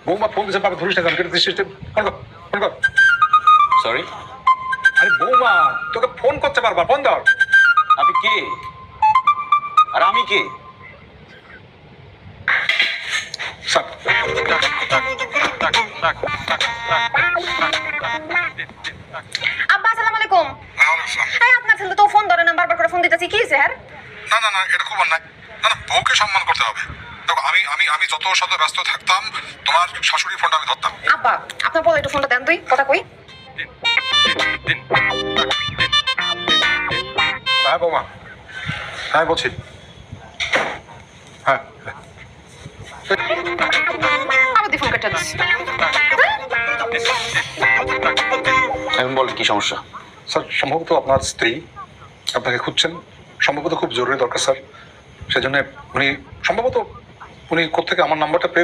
বৌমা ফোন দিয়েছে, বাবা ধরিস না, ফোন কর। সরি, আরে বৌমা তোকে ফোন করতে পারবা, ফোন ধর। আপনি কে আর আমি কে? স্যার, আব্বা আসসালামু আলাইকুম। হ্যাঁ আপনার ছেলে তো ফোন ধরে না, বারবার করে ফোন দিতেছি, কি হয়েছে? হ্যাঁ না এটা খুব অন্যায়। না বউকে সম্মান করতে হবে। দেখো আমি আমি আমি যত শত ব্যস্ত থাকতাম, তোমার শাশুড়ি ফোনটা আমি ধরতাম। আব্বা আপনার বলে একটু ফোনটা দেন, তুই কথা কই। হ্যাঁ বৌমা, হ্যাঁ বলছি। হ্যাঁ আবার দিয়ে ফোন কেটে দিচ্ছি। এখন বলেন কি সমস্যা? স্যার, সম্ভবত আপনার স্ত্রী আপনাকে খুঁজছেন, সম্ভবত খুব জরুরি দরকার স্যার। সেজন্য উনি সম্ভবত কোত্থেকে আমার নাম্বারটা পেয়ে